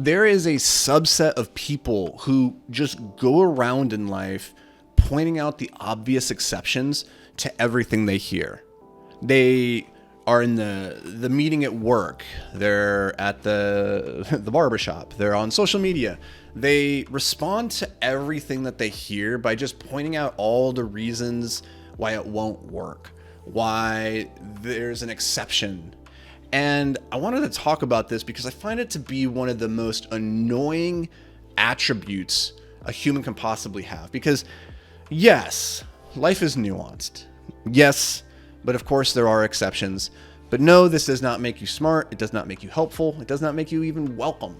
there is a subset of people who just go around in life pointing out the obvious exceptions to everything they hear. They are in the meeting at work, they're at the barbershop, they're on social media. They respond to everything that they hear by just pointing out all the reasons why it won't work, why there's an exception. And I wanted to talk about this because I find it to be one of the most annoying attributes a human can possibly have. Because yes, life is nuanced. Yes, but of course there are exceptions. But no, this does not make you smart. It does not make you helpful. It does not make you even welcome.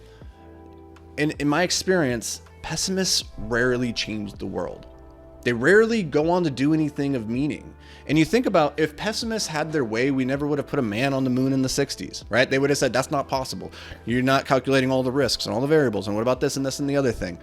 And in my experience, pessimists rarely change the world. They rarely go on to do anything of meaning. And you think about, if pessimists had their way, we never would have put a man on the moon in the 60s, right? They would have said, that's not possible. You're not calculating all the risks and all the variables. And what about this and this and the other thing?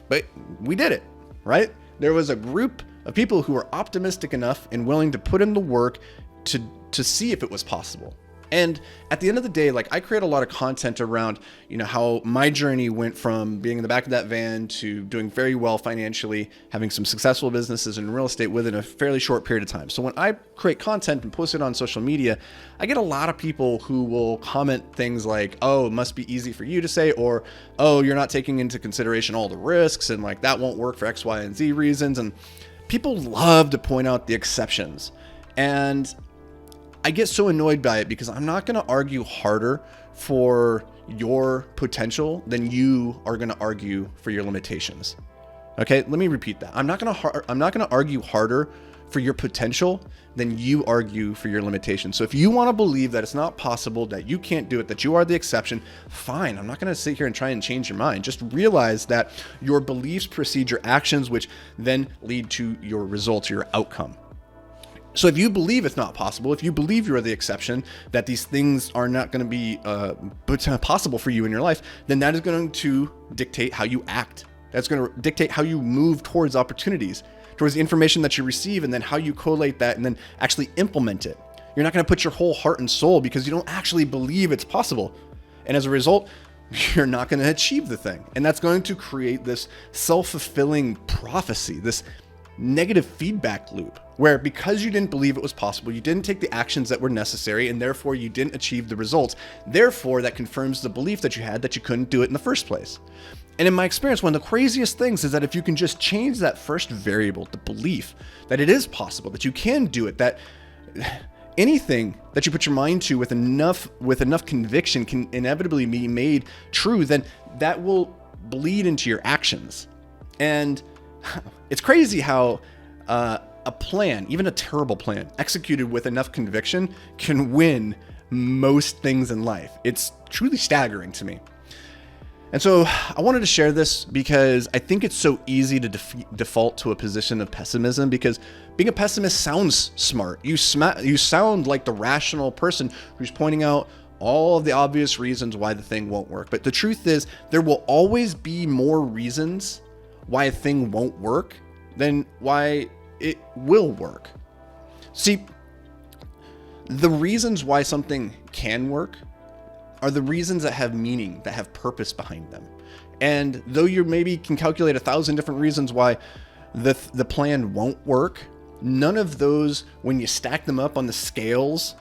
But we did it, right? There was a group of people who were optimistic enough and willing to put in the work to see if it was possible. And at the end of the day, like, I create a lot of content around, how my journey went from being in the back of that van to doing very well financially, having some successful businesses in real estate within a fairly short period of time. So when I create content and post it on social media, I get a lot of people who will comment things like, oh, it must be easy for you to say, or, oh, you're not taking into consideration all the risks, and like that won't work for X, Y, and Z reasons. And people love to point out the exceptions. And I get so annoyed by it because I'm not going to argue harder for your potential than you are going to argue for your limitations. Okay, let me repeat that. I'm not going to argue harder for your potential than you argue for your limitations. So if you want to believe that it's not possible, that you can't do it, that you are the exception, fine. I'm not going to sit here and try and change your mind. Just realize that your beliefs precede your actions, which then lead to your results, your outcome. So if you believe it's not possible, if you believe you're the exception, that these things are not going to be possible for you in your life, then that is going to dictate how you act. That's going to dictate how you move towards opportunities, towards the information that you receive, and then how you collate that and then actually implement it. You're not going to put your whole heart and soul because you don't actually believe it's possible. And as a result, you're not going to achieve the thing. And that's going to create this self-fulfilling prophecy, this negative feedback loop, where because you didn't believe it was possible, you didn't take the actions that were necessary, and therefore you didn't achieve the results. Therefore, that confirms the belief that you had that you couldn't do it in the first place. And in my experience, one of the craziest things is that if you can just change that first variable, the belief that it is possible, that you can do it, that anything that you put your mind to with enough conviction can inevitably be made true, then that will bleed into your actions. And it's crazy how a plan, even a terrible plan, executed with enough conviction can win most things in life. It's truly staggering to me. And so I wanted to share this because I think it's so easy to default to a position of pessimism, because being a pessimist sounds smart. You sound like the rational person who's pointing out all of the obvious reasons why the thing won't work. But the truth is, there will always be more reasons why a thing won't work than why it will work. See, the reasons why something can work are the reasons that have meaning, that have purpose behind them. And though you maybe can calculate 1,000 different reasons why the plan won't work, none of those, when you stack them up on the scales,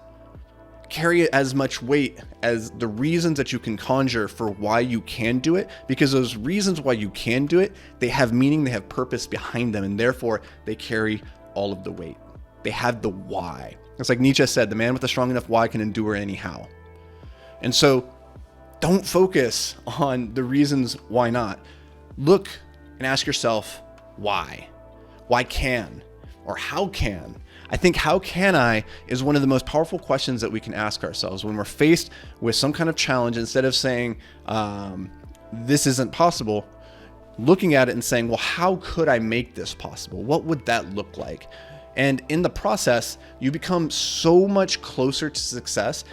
carry as much weight as the reasons that you can conjure for why you can do it, because those reasons why you can do it, they have meaning, they have purpose behind them, and therefore they carry all of the weight. They have the why. It's like Nietzsche said, the man with a strong enough why can endure anyhow. And so don't focus on the reasons why not. Look and ask yourself, why? Why can? Or how can? I think how can I is one of the most powerful questions that we can ask ourselves when we're faced with some kind of challenge. Instead of saying, this isn't possible, looking at it and saying, well, how could I make this possible? What would that look like? And in the process, you become so much closer to success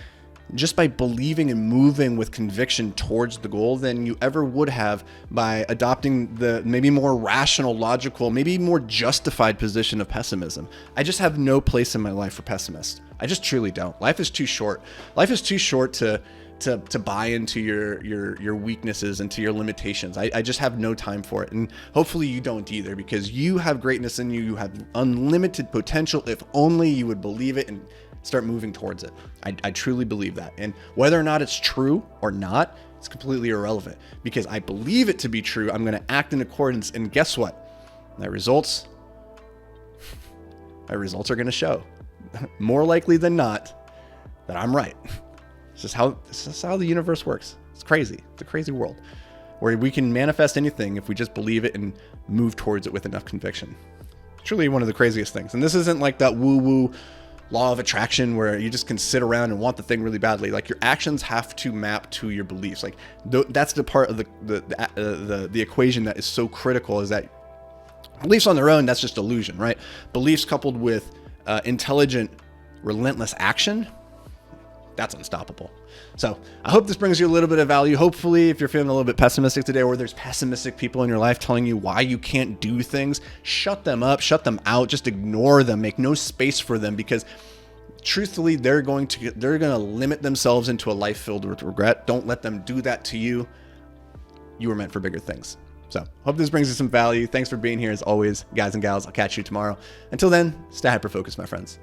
just by believing and moving with conviction towards the goal than you ever would have by adopting the maybe more rational, logical, maybe more justified position of pessimism. I just have no place in my life for pessimists. I just truly don't. Life is too short. Life is too short to to buy into your weaknesses and to your limitations. I just have no time for it. And hopefully you don't either, because you have greatness in you. You have unlimited potential if only you would believe it and start moving towards it. I truly believe that. And whether or not it's true or not, it's completely irrelevant, because I believe it to be true. I'm going to act in accordance. And guess what? My results are going to show more likely than not that I'm right. This is how the universe works. It's crazy. It's a crazy world where we can manifest anything if we just believe it and move towards it with enough conviction. Truly one of the craziest things. And this isn't like that woo-woo law of attraction where you just can sit around and want the thing really badly. Like, your actions have to map to your beliefs. Like, that's the part of the equation that is so critical, is that beliefs on their own, that's just illusion, right? Beliefs coupled with intelligent, relentless action, that's unstoppable. So I hope this brings you a little bit of value. Hopefully, if you're feeling a little bit pessimistic today, or there's pessimistic people in your life telling you why you can't do things, shut them up, shut them out, just ignore them, make no space for them, because truthfully, they're going to limit themselves into a life filled with regret. Don't let them do that to you. You were meant for bigger things. So hope this brings you some value. Thanks for being here as always, guys and gals. I'll catch you tomorrow. Until then, stay hyper focused, my friends.